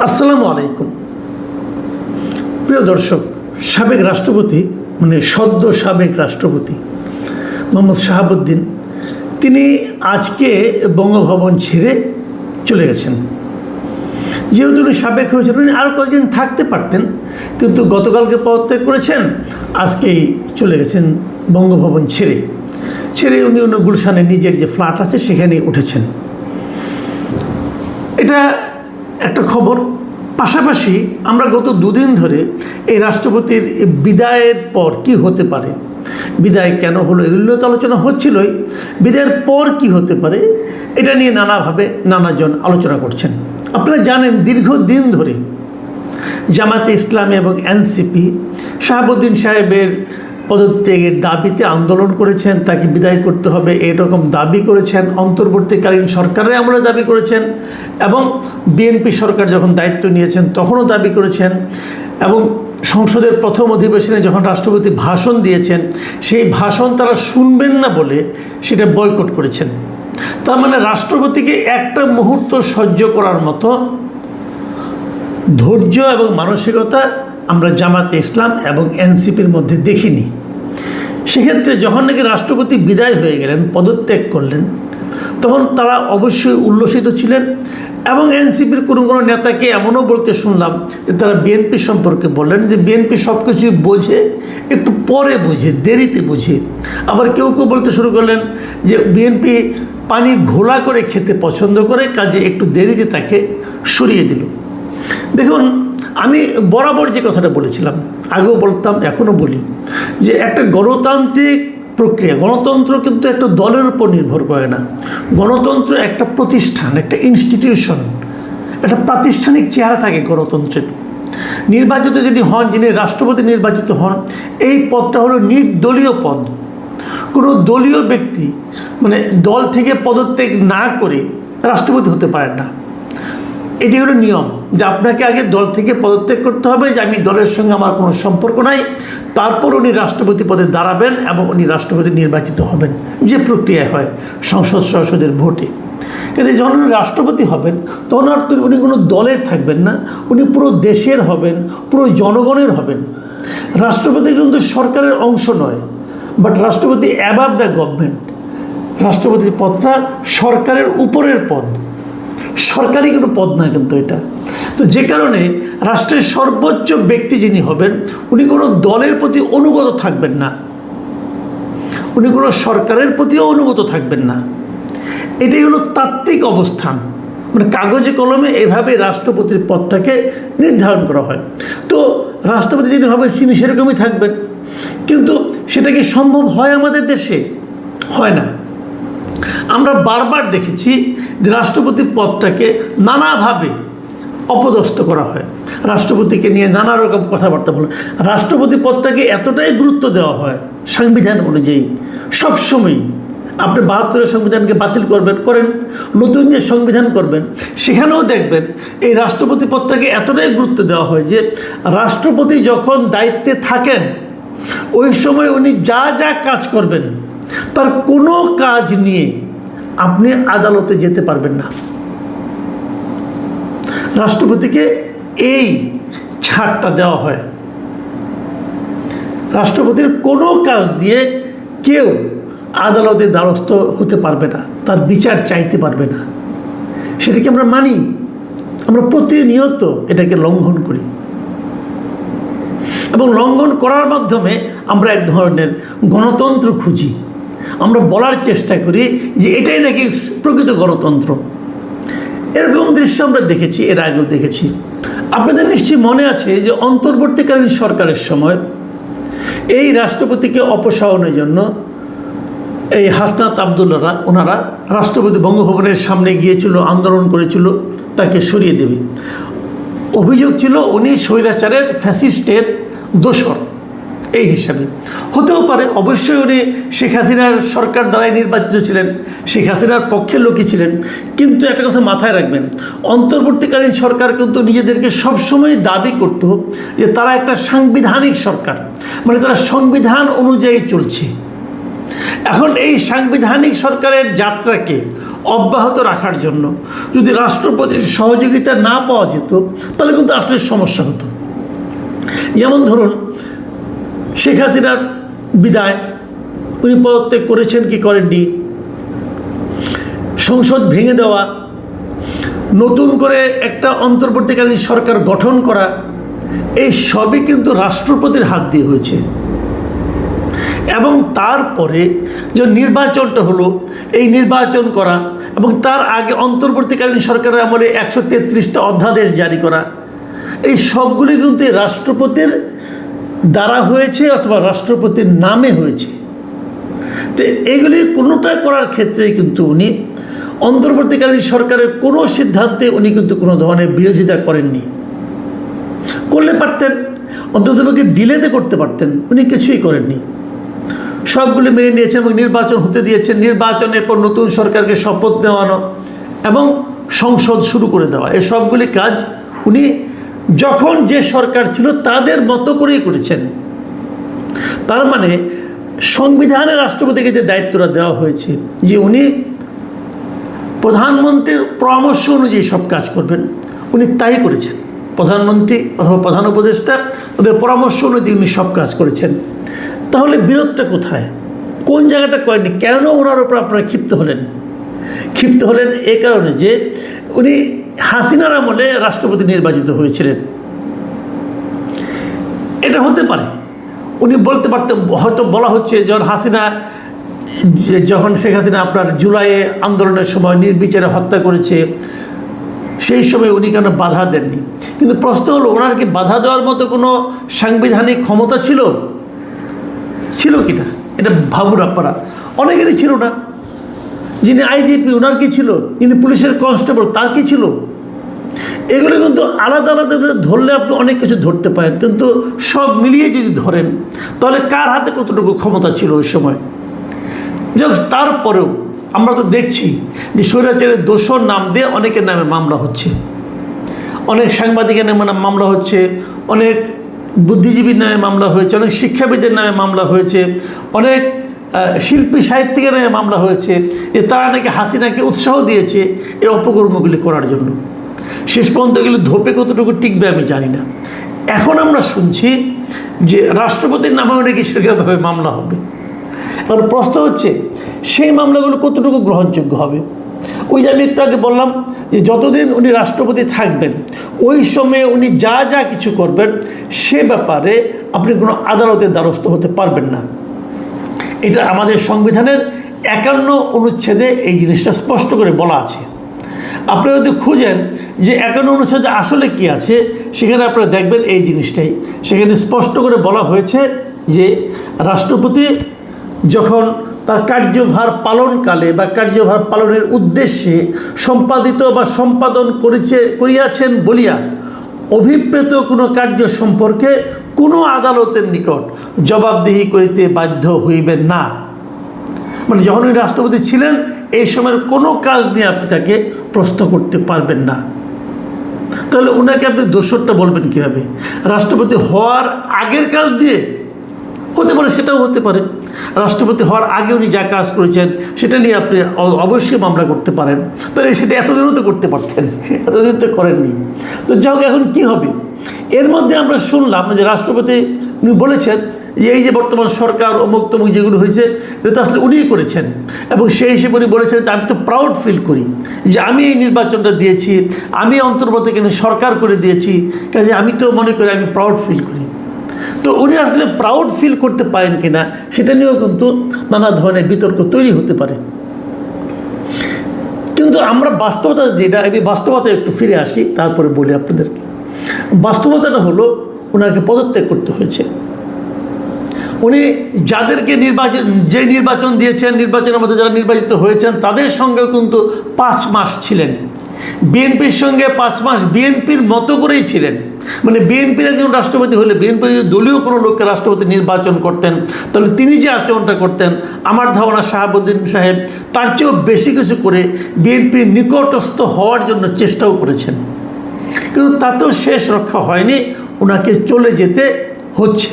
আসসালামু আলাইকুম। প্রিয় দর্শক, সাবেক রাষ্ট্রপতি সদ্য সাবেক রাষ্ট্রপতি মোহাম্মদ শাহাবুদ্দিন তিনি আজকে বঙ্গভবন ছেড়ে চলে গেছেন। যেহেতু উনি সাবেক হয়েছেন, উনি আরও কয়েকদিন থাকতে পারতেন, কিন্তু গতকালকে পদত্যাগ করেছেন, আজকেই চলে গেছেন বঙ্গভবন ছেড়ে উনি গুলশানে নিজের যে ফ্ল্যাট আছে সেখানে উঠেছেন। এটা একটা খবর। পাশাপাশি আমরা গত দুদিন ধরে এই রাষ্ট্রপতির বিদায়ের পর কি হতে পারে, বিদায় কেন হলো, এগুলো তো আলোচনা হচ্ছিলই। বিদায়ের পর কি হতে পারে এটা নিয়ে নানাভাবে নানাজন আলোচনা করছেন। আপনারা জানেন, দীর্ঘদিন ধরে জামায়াতে ইসলামী এবং এনসিপি শাহাবুদ্দিন সাহেবের পদত্যাগের দাবিতে আন্দোলন করেছেন, তাকে বিদায় করতে হবে এরকম দাবি করেছেন। অন্তর্বর্তীকালীন সরকারের আমলে দাবি করেছেন, এবং বিএনপি সরকার যখন দায়িত্ব নিয়েছেন তখনও দাবি করেছেন, এবং সংসদের প্রথম অধিবেশনে যখন রাষ্ট্রপতি ভাষণ দিয়েছেন সেই ভাষণ তারা শুনবেন না বলে সেটা বয়কট করেছেন। তার মানে রাষ্ট্রপতিকে একটা মুহূর্ত সহ্য করার মতো ধৈর্য এবং মানসিকতা আমরা জামাতে ইসলাম এবং এনসিপির মধ্যে দেখিনি। সেক্ষেত্রে যখন নাকি রাষ্ট্রপতি বিদায় হয়ে গেলেন, পদত্যাগ করলেন, তখন তারা অবশ্যই উল্লসিত ছিলেন। এবং এনসিপির কোনো নেতাকে এমনও বলতে শুনলাম যে তারা বিএনপি সম্পর্কে বললেন যে বিএনপি সব কিছুই বোঝে, একটু পরে বোঝে, দেরিতে বোঝে। আবার কেউ কেউ বলতে শুরু করলেন যে বিএনপি পানি ঘোলা করে খেতে পছন্দ করে, কাজে একটু দেরিতে তাকে সরিয়ে দিল। দেখুন, আমি বরাবর যে কথাটা বলেছিলাম, আগেও বলতাম, এখনও বলি, যে একটা গণতান্ত্রিক প্রক্রিয়া, গণতন্ত্র কিন্তু একটা দলের উপর নির্ভর করে না। গণতন্ত্র একটা প্রতিষ্ঠান, একটা ইনস্টিটিউশন, একটা প্রাতিষ্ঠানিক চেহারা থাকে গণতন্ত্রের। নির্বাচিত যিনি হন, যিনি রাষ্ট্রপতি নির্বাচিত হন, এই পদটা হলো নির্দলীয় পদ। কোনো দলীয় ব্যক্তি দল থেকে পদত্যাগ না করে রাষ্ট্রপতি হতে পারেন না। এটি হলো নিয়ম, যে আপনাকে আগে দল থেকে পদত্যাগ করতে হবে, যে আমি দলের সঙ্গে আমার কোনো সম্পর্ক নাই, তারপর উনি রাষ্ট্রপতি পদে দাঁড়াবেন এবং উনি রাষ্ট্রপতি নির্বাচিত হবেন, যে প্রক্রিয়ায় হয় সংসদ সদস্যদের ভোটে। কিন্তু যখন উনি রাষ্ট্রপতি হবেন তখন আর উনি কোনো দলের থাকবেন না, উনি পুরো দেশের হবেন, পুরো জনগণের হবেন। রাষ্ট্রপতি কিন্তু সরকারের অংশ নয়, বাট রাষ্ট্রপতি অ্যাবাভ দ্য গভর্নমেন্ট। রাষ্ট্রপতির পদটা সরকারের উপরের পদ, সরকারি কোনো পদ না কিন্তু এটা। তো যে কারণে রাষ্ট্রের সর্বোচ্চ ব্যক্তি যিনি হবেন উনি কোনো দলের প্রতি অনুগত থাকবেন না, উনি কোনো সরকারের প্রতিও অনুগত থাকবেন না। এটাই হলো তাত্ত্বিক অবস্থান। কাগজে কলমে এভাবে রাষ্ট্রপতির পদটাকে নির্ধারণ করা হয়। তো রাষ্ট্রপতি যিনি হবেন তিনি সেরকমই থাকবেন। কিন্তু সেটা কি সম্ভব হয় আমাদের দেশে? হয় না। আমরা বারবার দেখেছি যে রাষ্ট্রপতি পদটাকে নানাভাবে অপদস্থ করা হয়, রাষ্ট্রপতিকে নিয়ে নানা রকম কথাবার্তা বলা। রাষ্ট্রপতি পদটাকে এতটাই গুরুত্ব দেওয়া হয় সংবিধান অনুযায়ী সবসময়। আপনি ৭২-এর সংবিধানকে বাতিল করেন, নতুন যে সংবিধান করবেন সেখানেও দেখবেন এই রাষ্ট্রপতি পদটাকে এতটাই গুরুত্ব দেওয়া হয় যে রাষ্ট্রপতি যখন দায়িত্বে থাকেন ওই সময় উনি যা যা কাজ করবেন তার কোনো কাজ নিয়ে আপনি আদালতে যেতে পারবেন না। রাষ্ট্রপতিকে এই ছাড়টা দেওয়া হয়। রাষ্ট্রপতির কোনো কাজ দিয়ে কেউ আদালতে দ্বারস্থ হতে পারবে না, তার বিচার চাইতে পারবে না। সেটাকে আমরা মানি, আমরা প্রতিনিয়ত এটাকে লঙ্ঘন করি, এবং লঙ্ঘন করার মাধ্যমে আমরা এক ধরনের গণতন্ত্র খুঁজি। আমরা বলার চেষ্টা করি যে এটাই নাকি প্রকৃত গণতন্ত্র। এরকম দৃশ্য আমরা দেখেছি, এর আগেও দেখেছি। আপনাদের নিশ্চয়ই মনে আছে যে অন্তর্বর্তীকালীন সরকারের সময় এই রাষ্ট্রপতিকে অপসারণের জন্য এই হাসনাত আবদুল্লাহরা ওনারা রাষ্ট্রপতি বঙ্গভবনের সামনে গিয়েছিল, আন্দোলন করেছিল তাকে সরিয়ে দেবে। অভিযোগ ছিল উনি স্বৈরাচারের ফ্যাসিস্টের দোসর এই হিসাবে। হতেও পারে, অবশ্যই উনি শেখ হাসিনার সরকার দ্বারাই নির্বাচিত ছিলেন, শেখ হাসিনার পক্ষের লোকই ছিলেন। কিন্তু একটা কথা মাথায় রাখবেন, অন্তর্বর্তীকালীন সরকার কিন্তু নিজেদেরকে সবসময় দাবি করত যে তারা একটা সাংবিধানিক সরকার, তারা সংবিধান অনুযায়ী চলছে। এখন এই সাংবিধানিক সরকারের যাত্রাকে অব্যাহত রাখার জন্য যদি রাষ্ট্রপতির সহযোগিতা না পাওয়া যেত তাহলে কিন্তু আসলে সমস্যা হতো। যেমন ধরুন শেখ হাসিনার বিদায়, উনি পদত্যাগ করেছেন কি করেননি, সংসদ ভেঙে দেওয়া, নতুন করে একটা অন্তর্বর্তীকালীন সরকার গঠন করা, এই সবই কিন্তু রাষ্ট্রপতির হাত দিয়ে হয়েছে। এবং তারপরে যে নির্বাচনটা হলো, এই নির্বাচন করা এবং তার আগে অন্তর্বর্তীকালীন সরকারের আমলে 133টা অধ্যাদেশ জারি করা, এই সবগুলি কিন্তু রাষ্ট্রপতির দ্বারা হয়েছে অথবা রাষ্ট্রপতির নামে হয়েছে। তো এগুলি কোনোটা করার ক্ষেত্রে কিন্তু উনি অন্তর্বর্তীকালীন সরকারের কোনো সিদ্ধান্তে উনি কিন্তু কোনো ধরনের বিরোধিতা করেননি। করলে পারতেন, অন্ততপক্ষে ডিলেতে করতে পারতেন, উনি কিছুই করেননি, সবগুলি মেনে নিয়েছেন এবং নির্বাচন হতে দিয়েছেন। নির্বাচনের পর নতুন সরকারকে শপথ নেওয়ানো এবং সংসদ শুরু করে দেওয়া, এই সবগুলি কাজ উনি যখন যে সরকার ছিল তাদের মতো করেই করেছেন। তার মানে সংবিধানে রাষ্ট্রপতিকে যে দায়িত্বটা দেওয়া হয়েছে যে উনি প্রধানমন্ত্রীর পরামর্শ অনুযায়ী সব কাজ করবেন, উনি তাই করেছেন। প্রধানমন্ত্রী অথবা প্রধান উপদেষ্টা ওদের পরামর্শ অনুযায়ী উনি সব কাজ করেছেন। তাহলে বিরোধটা কোথায়, কোন জায়গাটা করেননি? কেন ওনার ওপর আপনারা ক্ষিপ্ত হলেন? ক্ষিপ্ত হলেন এ কারণে যে উনি হাসিনার আমলে রাষ্ট্রপতি নির্বাচিত হয়েছিলেন। এটা হতে পারে উনি বলতে পারতেন, হয়তো বলা হচ্ছে যখন শেখ হাসিনা আপনার জুলাইয়ে আন্দোলনের সময় নির্বিচারে হত্যা করেছে, সেই সময় উনি কেন বাধা দেননি? কিন্তু প্রশ্ন হলো, ওনার কি বাধা দেওয়ার মতো কোনো সাংবিধানিক ক্ষমতা ছিল কিনা? এটা ভাবুন আপনারা। অনেকেরই ছিল না। যিনি আইজিপি ওনার কি ছিল, যিনি পুলিশের কনস্টেবল তার কি ছিল? এগুলো কিন্তু আলাদা আলাদা করে ধরলে আপনি অনেক কিছু ধরতে পারেন, কিন্তু সব মিলিয়ে যদি ধরেন তাহলে কার হাতে কতটুকু ক্ষমতা ছিল ওই সময়? তারপরেও আমরা তো দেখছি যে স্বৈরাচারের দোষর নাম দিয়ে অনেকের নামে মামলা হচ্ছে, অনেক সাংবাদিকের নামে মামলা হচ্ছে, অনেক বুদ্ধিজীবীর নামে মামলা হয়েছে, অনেক শিক্ষাবিদের নামে মামলা হয়েছে, অনেক শিল্পী সাহিত্যিকের নামে মামলা হয়েছে যে তারা নাকি হাসিনাকে উৎসাহ দিয়েছে এই অপকর্মগুলি করার জন্য। শেষ পর্যন্ত এগুলো ধোপে কতটুকু টিকবে আমি জানি না। এখন আমরা শুনছি যে রাষ্ট্রপতির নামেও নাকি সেরকমভাবে মামলা হবে। কারণ প্রশ্ন হচ্ছে সেই মামলাগুলো কতটুকু গ্রহণযোগ্য হবে? ওই যে আমি একটু আগে বললাম যে যতদিন উনি রাষ্ট্রপতি থাকবেন ওই সময়ে উনি যা যা কিছু করবেন সে ব্যাপারে আপনি কোনো আদালতের দ্বারস্থ হতে পারবেন না। এটা আমাদের সংবিধানের 51 অনুচ্ছেদে এই জিনিসটা স্পষ্ট করে বলা আছে। আপনি যদি খুঁজেন যে 51 অনুচ্ছেদে আসলে কি আছে, সেখানে আপনারা দেখবেন এই জিনিসটাই। সেখানে স্পষ্ট করে বলা হয়েছে যে রাষ্ট্রপতি যখন তার কার্যভার পালনকালে বা কার্যভার পালনের উদ্দেশ্যে সম্পাদিত বা সম্পাদন করিয়াছেন বলিয়া অভিপ্রেত কোনো কার্য সম্পর্কে কোনো আদালতের নিকট জবাবদিহি করিতে বাধ্য হইবেন না। মানে যখন উনি রাষ্ট্রপতি ছিলেন এই সময়ের কোনো কাজ নিয়ে আপনি তাকে প্রশ্ন করতে পারবেন না। তাহলে ওনাকে আপনি দোষরটা বলবেন কীভাবে? রাষ্ট্রপতি হওয়ার আগের কাজ দিয়ে হতে পারে, সেটাও হতে পারে। রাষ্ট্রপতি হওয়ার আগে উনি যা কাজ করেছেন সেটা নিয়ে আপনি অবশ্যই মামলা করতে পারেন। তাহলে সেটা এতদিনও তো করতে পারতেন, এতদিন তো করেননি। তো যাই হোক, এখন কী হবে? এর মধ্যে আমরা শুনলাম যে রাষ্ট্রপতি উনি বলেছেন যে এই যে বর্তমান সরকার অমুক তমুক যেগুলো হয়েছে এটা আসলে উনিই করেছেন, এবং সেই হিসেবে উনি বলেছেন যে আমি তো প্রাউড ফিল করি যে আমি এই নির্বাচনটা দিয়েছি, আমি অন্তর্বর্তীকালীন সরকার করে দিয়েছি, কাজে আমি তো মনে করি আমি প্রাউড ফিল করি। তো উনি আসলে প্রাউড ফিল করতে পারেন কিনা সেটা নিয়েও কিন্তু নানা ধরনের বিতর্ক তৈরি হতে পারে। কিন্তু আমরা বাস্তবতা যেটা, আমি বাস্তবতা একটু ফিরে আসি তারপরে বলি আপনাদেরকে। বাস্তবতাটা হলো ওনাকে পদত্যাগ করতে হয়েছে। উনি যাদেরকে নির্বাচন দিয়েছেন, নির্বাচনের মধ্যে যারা নির্বাচিত হয়েছেন তাদের সঙ্গেও কিন্তু 5 মাস ছিলেন। বিএনপির সঙ্গে 5 মাস বিএনপির মতো করেই ছিলেন। মানে বিএনপির একজন রাষ্ট্রপতি হলে, বিএনপি যদি দলীয় কোনো লোককে রাষ্ট্রপতি নির্বাচন করতেন তাহলে তিনি যে আচরণটা করতেন, আমার ধারণা শাহাবুদ্দিন সাহেব তার চেয়েও বেশি কিছু করে বিএনপির নিকটস্থ হওয়ার জন্য চেষ্টাও করেছেন। কিন্তু তাতেও শেষ রক্ষা হয়নি, ওনাকে চলে যেতে হচ্ছে।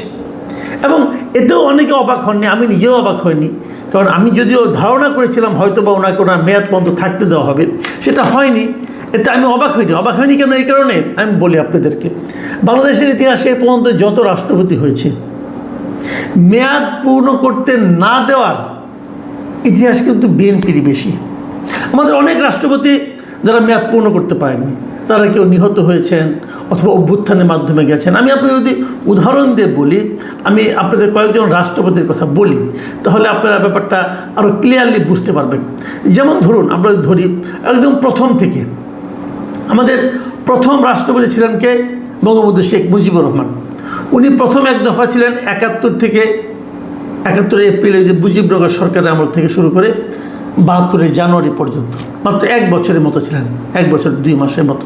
এবং এতেও অনেকে অবাক হননি, আমি নিজেও অবাক হইনি। কারণ আমি যদিও ধারণা করেছিলাম হয়তো বা ওনাকে ওনার মেয়াদ পর্যন্ত থাকতে দেওয়া হবে, সেটা হয়নি। এতে আমি অবাক হয়নি কেন? এই কারণে আমি বলি আপনাদেরকে, বাংলাদেশের ইতিহাসে এ পর্যন্ত যত রাষ্ট্রপতি হয়েছে, মেয়াদ পূর্ণ করতে না দেওয়ার ইতিহাস কিন্তু বিএনপিরই বেশি। আমাদের অনেক রাষ্ট্রপতি যারা মেয়াদ পূর্ণ করতে পারেননি, তারা কেউ নিহত হয়েছেন অথবা অভ্যুত্থানের মাধ্যমে গেছেন। আমি আপনাদের যদি উদাহরণ দিয়ে বলি, আমি আপনাদের কয়েকজন রাষ্ট্রপতির কথা বলি, তাহলে আপনারা ব্যাপারটা আরও ক্লিয়ারলি বুঝতে পারবেন। যেমন ধরুন, আমরা ধরি একদম প্রথম থেকে আমাদের প্রথম রাষ্ট্রপতি ছিলেন কে? বঙ্গবন্ধু শেখ মুজিবুর রহমান। উনি প্রথম এক দফা ছিলেন 71 থেকে 71 এপ্রিলে যে মুজিবনগর সরকারের আমল থেকে শুরু করে 72 জানুয়ারি পর্যন্ত, মাত্র 1 বছরের মতো ছিলেন, 1 বছর 2 মাসের মতো।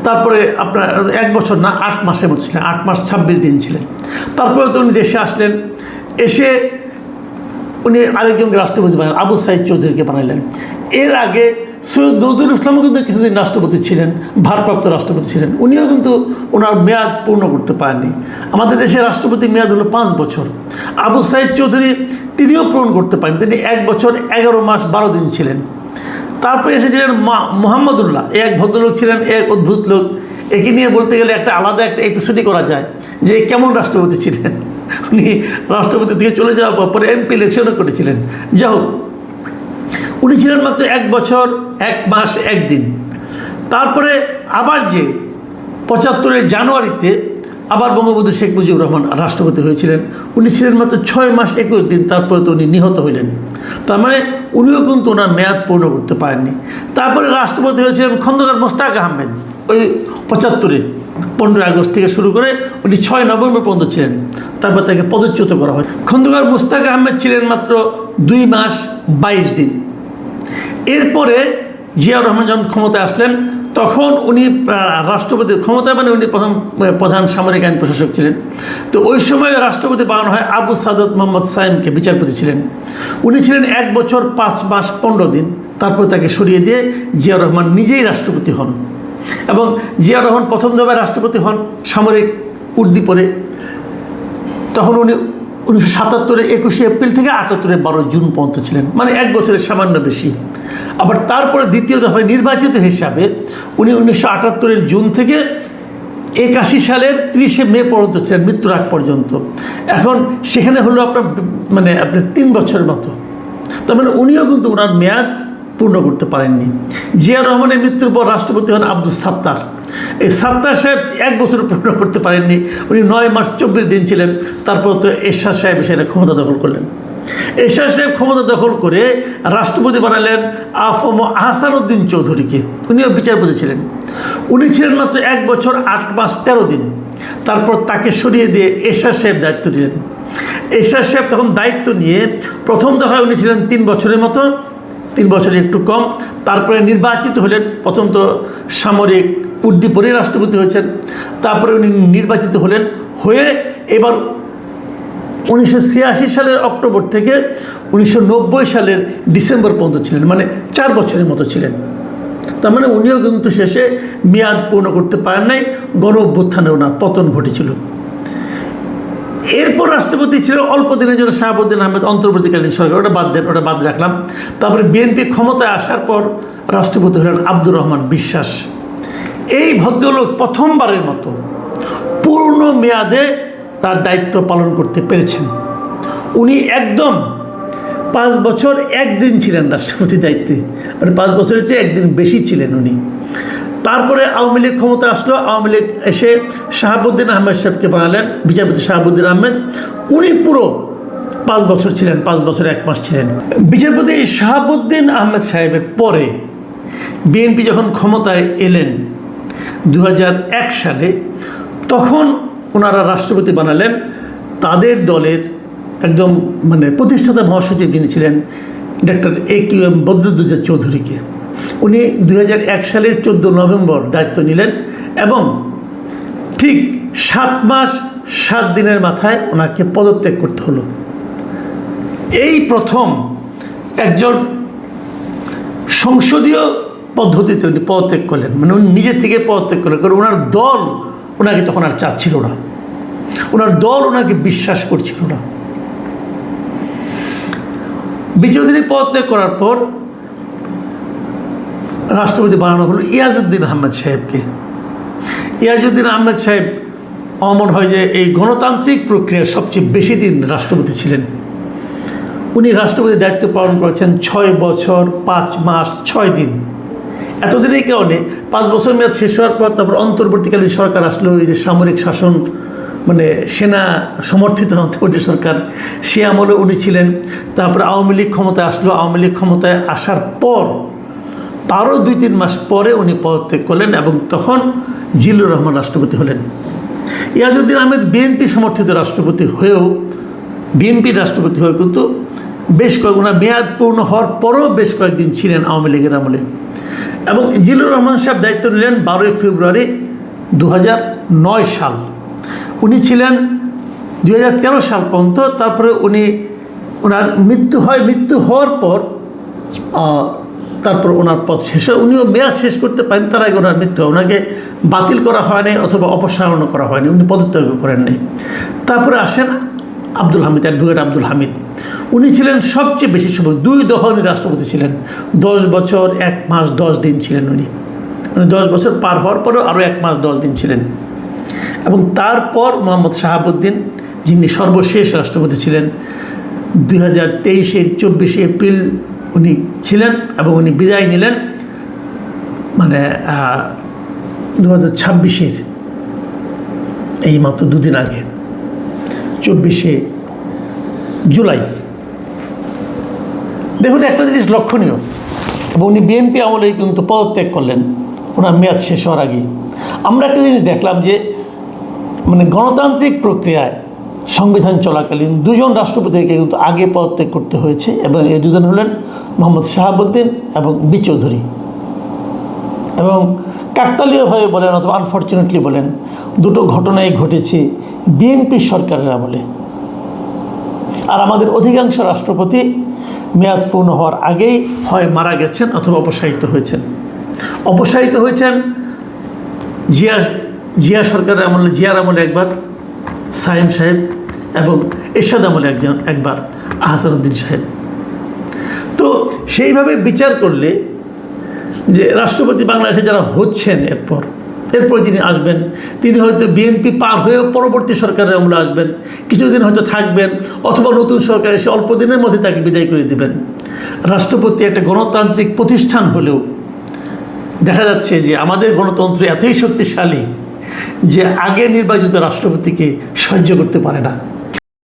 তারপরে আপনার 1 বছর না, 8 মাসের মতো ছিলেন, 8 মাস 26 দিন ছিলেন। তারপরে তো উনি দেশে আসলেন, এসে উনি আরেকজনকে রাষ্ট্রপতি বানালেন, আবু সাইদ চৌধুরীকে বানালেন। এর আগে সৈয়দ নজরুল ইসলামও কিন্তু কিছুদিন রাষ্ট্রপতি ছিলেন, ভারপ্রাপ্ত রাষ্ট্রপতি ছিলেন। উনিও কিন্তু ওনার মেয়াদ পূর্ণ করতে পারেননি। আমাদের দেশের রাষ্ট্রপতি মেয়াদ হলো 5 বছর। আবু সাইদ চৌধুরী তিনিও পূরণ করতে পারেন, তিনি 1 বছর 11 মাস 12 দিন ছিলেন। তারপরে এসেছিলেন মোহাম্মদুল্লাহ, এক ভদ্রলোক ছিলেন, এক অদ্ভুত লোক। একে নিয়ে বলতে গেলে আলাদা একটা এপিসোডই করা যায় যে কেমন রাষ্ট্রপতি ছিলেন। উনি রাষ্ট্রপতি থেকে চলে যাওয়ার পরে এমপি ইলেকশনও করেছিলেন। যাই হোক, উনি ছিলেন মাত্র 1 বছর 1 মাস 1 দিন। তারপরে আবার যে 75 জানুয়ারিতে আবার বঙ্গবন্ধু শেখ মুজিবুর রহমান রাষ্ট্রপতি হয়েছিলেন, উনি ছিলেন মাত্র 6 মাস 21 দিন। তারপরে তো উনি নিহত হইলেন। তার মানে উনিও কিন্তু ওনার মেয়াদ পূর্ণ করতে পারেননি। তারপরে রাষ্ট্রপতি হয়েছিলেন খন্দকার মোস্তাক আহমেদ, ওই 75-এ 15 আগস্ট থেকে শুরু করে উনি 6 নভেম্বর পর্যন্ত ছিলেন। তারপর তাকে পদচ্যুত করা হয়। খন্দকার মোস্তাক আহমেদ ছিলেন মাত্র 2 মাস 22 দিন। এরপরে জিয়াউর রহমান যখন ক্ষমতায় আসলেন, তখন উনি রাষ্ট্রপতির ক্ষমতায়, মানে উনি প্রথম প্রধান সামরিক আইন প্রশাসক ছিলেন। তো ওই সময় রাষ্ট্রপতি বানানো হয় আবু সাদত মোহাম্মদ সাইমকে, বিচারপতি ছিলেন। উনি ছিলেন 1 বছর 5 মাস 15 দিন। তারপর তাকে সরিয়ে দিয়ে জিয়াউর রহমান নিজেই রাষ্ট্রপতি হন। এবং জিয়াউর রহমান প্রথম দফায় রাষ্ট্রপতি হন সামরিক উর্দি পরে। তখন উনি 1977-এ 21 এপ্রিল থেকে 78-এ 12 জুন পর্যন্ত ছিলেন, মানে 1 বছরের সামান্য বেশি। আবার তারপরে দ্বিতীয় দফায় নির্বাচিত হিসাবে উনি 1978-এর জুন থেকে 81 সালের 30 মে পর্যন্ত ছিলেন, মৃত্যুর আগ পর্যন্ত। এখন সেখানে হলো আপনার 3 বছরের মতো। তার মানে উনিও কিন্তু ওনার মেয়াদ পূর্ণ করতে পারেননি। জিয়াউর রহমানের মৃত্যুর পর রাষ্ট্রপতি হন আব্দুল সাত্তার। এই সাত্তার সাহেব 1 বছর পূর্ণ করতে পারেননি, উনি 9 মাস 24 দিন ছিলেন। তারপর তো এরশাদ সাহেব সেটা ক্ষমতা দখল করলেন। এরশাদ সাহেব ক্ষমতা দখল করে রাষ্ট্রপতি বানালেন আফম আহসানুদ্দিন চৌধুরীকে, উনিও বিচারপতি ছিলেন। উনি ছিলেন মাত্র 1 বছর 8 মাস 13 দিন। তারপর তাকে সরিয়ে দিয়ে এরশাদ সাহেব দায়িত্ব নিলেন। এরশাদ সাহেব তখন দায়িত্ব নিয়ে প্রথম দফায় উনি ছিলেন 3 বছরের মতো, 3 বছরের একটু কম। তারপরে নির্বাচিত হলেন, প্রথম তো সামরিক উর্দি পরে রাষ্ট্রপতি হয়েছেন। তারপরে উনি নির্বাচিত হলেন, হয়ে এবার 1986 সালের অক্টোবর থেকে 1990 সালের ডিসেম্বর পর্যন্ত ছিলেন, মানে 4 বছরের মতো ছিলেন। তার মানে উনিও কিন্তু শেষে মেয়াদ পূর্ণ করতে পারেন নাই, গণ অভ্যুত্থানে ওনার পতন ঘটেছিল। এরপর রাষ্ট্রপতি ছিল অল্প দিনের জন্য শাহাবুদ্দিন আহমেদ, অন্তর্বর্তীকালীন সরকার, ওটা বাদ রাখলাম। তারপরে বিএনপি ক্ষমতায় আসার পর রাষ্ট্রপতি হলেন আব্দুর রহমান বিশ্বাস। এই ভদ্রলোক প্রথমবারের মতো পূর্ণ মেয়াদে তার দায়িত্ব পালন করতে পেরেছেন। উনি একদম 5 বছর 1 দিন ছিলেন রাষ্ট্রপতি দায়িত্বে, মানে 5 বছরের চেয়ে 1 দিন বেশি ছিলেন উনি। তারপরে আওয়ামী লীগ ক্ষমতা আসলো, আওয়ামী লীগ এসে শাহাবুদ্দিন আহমেদ সাহেবকে বানালেন বিচারপতি শাহাবুদ্দিন আহমেদ। উনি পুরো 5 বছর ছিলেন, 5 বছর 1 মাস ছিলেন। বিচারপতি শাহাবুদ্দিন আহমেদ সাহেবের পরে বিএনপি যখন ক্ষমতায় এলেন 2001 সালে, তখন ওনারা রাষ্ট্রপতি বানালেন তাদের দলের একদম প্রতিষ্ঠাতা মহাসচিব যিনি ছিলেন ডক্টর AQM বদরুদ্দোজা চৌধুরীকে। উনি 2001 সালের 14 নভেম্বর দায়িত্ব নিলেন এবং ঠিক 7 মাস 7 দিনের মাথায় ওনাকে পদত্যাগ করতে হলো। এই প্রথম একজন সংসদীয় পদ্ধতিতে উনি পদত্যাগ করলেন, মানে উনি নিজে থেকে পদত্যাগ করলেন, কারণ ওনার দল ওনাকে তখন আর চাচ্ছিল না, ওনার দল ওনাকে বিশ্বাস করছিল না। চৌধুরী পদত্যাগ করার পর রাষ্ট্রপতি বানানো হলো ইয়াজউদ্দিন আহমেদ সাহেবকে। ইয়াজউদ্দিন আহমেদ সাহেব অমন হয় যে এই গণতান্ত্রিক প্রক্রিয়ায় সবচেয়ে বেশি দিন রাষ্ট্রপতি ছিলেন। উনি রাষ্ট্রপতির দায়িত্ব পালন করেছেন 6 বছর 5 মাস 6 দিন। এতদিনের কারণে 5 বছর মেয়াদ শেষ হওয়ার পর তারপর অন্তর্বর্তীকালীন সরকার আসলো, এই যে সামরিক শাসন মানে সেনা সমর্থিত অন্তর্বর্তী সরকার, সে আমলে উনি ছিলেন। তারপরে আওয়ামী লীগ ক্ষমতায় আসলো, আওয়ামী লীগ ক্ষমতায় আসার পর তারও 2-3 মাস পরে উনি পদত্যাগ করলেন এবং তখন জিল্লুর রহমান রাষ্ট্রপতি হলেন। ইয়াজউদ্দিন আহমেদ বিএনপি সমর্থিত রাষ্ট্রপতি হয়েও কিন্তু ওনার মেয়াদ পূর্ণ হওয়ার পরেও বেশ কয়েকদিন ছিলেন আওয়ামী লীগের আমলে। এবং জিল্লুর রহমান সাহেব দায়িত্ব নিলেন 12 ফেব্রুয়ারি 2009 সাল। উনি ছিলেন 2013 সাল পর্যন্ত। তারপরে ওনার মৃত্যু হয়। মৃত্যু হওয়ার পর তারপর ওনার পদ শেষ হয়। উনিও মেয়াদ শেষ করতে পারেন, তার আগে ওনার মৃত্যু হয়। ওনাকে বাতিল করা হয়নি অথবা অপসারণও করা হয়নি, উনি পদত্যাগ করেন নাই। তারপরে আসেন আব্দুল হামিদ, অ্যাডভোকেট আব্দুল হামিদ। উনি ছিলেন সবচেয়ে বেশি সময় 2 দফা উনি রাষ্ট্রপতি ছিলেন। 10 বছর 1 মাস 10 দিন ছিলেন উনি, মানে 10 বছর পার হওয়ার পরেও আরও 1 মাস 10 দিন ছিলেন। এবং তারপর মোহাম্মদ শাহাবুদ্দিন, যিনি সর্বশেষ রাষ্ট্রপতি ছিলেন, 2023-এর 24 এপ্রিল উনি ছিলেন এবং উনি বিদায় নিলেন মানে 2026-এর এই মাত্র 2 দিন আগে, 24শে জুলাই। দেখুন একটা জিনিস লক্ষণীয়, এবং উনি বিএনপি আমলেই কিন্তু পদত্যাগ করলেন ওনার মেয়াদ শেষ হওয়ার আগে। আমরা একটা জিনিস দেখলাম যে মানে গণতান্ত্রিক প্রক্রিয়ায় সংবিধান চলাকালীন 2 জন রাষ্ট্রপতিকে কিন্তু আগে পদত্যাগ করতে হয়েছে, এবং এই 2 জন হলেন মোহাম্মদ শাহাবুদ্দিন এবং চৌধুরী। এবং কাকতালীয়ভাবে বলেন অথবা আনফর্চুনেটলি বলেন, 2টো ঘটনাই ঘটেছে বিএনপি সরকারের আমলে। আর আমাদের অধিকাংশ রাষ্ট্রপতি মেয়াদ পূর্ণ হওয়ার আগেই হয় মারা গেছেন অথবা অপসারিত হয়েছেন। জিয়া সরকারের আমলে, জিয়ার আমলে একবার সাইম সাহেব, এবং এরশাদ আমলে একবার আহসানউদ্দিন সাহেব। তো সেইভাবে বিচার করলে যে রাষ্ট্রপতি বাংলাদেশে যারা হচ্ছেন এরপর যিনি আসবেন, তিনি হয়তো বিএনপি পার হয়েও পরবর্তী সরকারের আমলে আসবেন, কিছুদিন হয়তো থাকবেন, অথবা নতুন সরকার এসে অল্প দিনের মধ্যে তাকে বিদায় করে দেবেন। রাষ্ট্রপতি একটা গণতান্ত্রিক প্রতিষ্ঠান হলেও দেখা যাচ্ছে যে আমাদের গণতন্ত্র এতই শক্তিশালী যে আগে নির্বাচিত রাষ্ট্রপতিকে সহ্য করতে পারে না।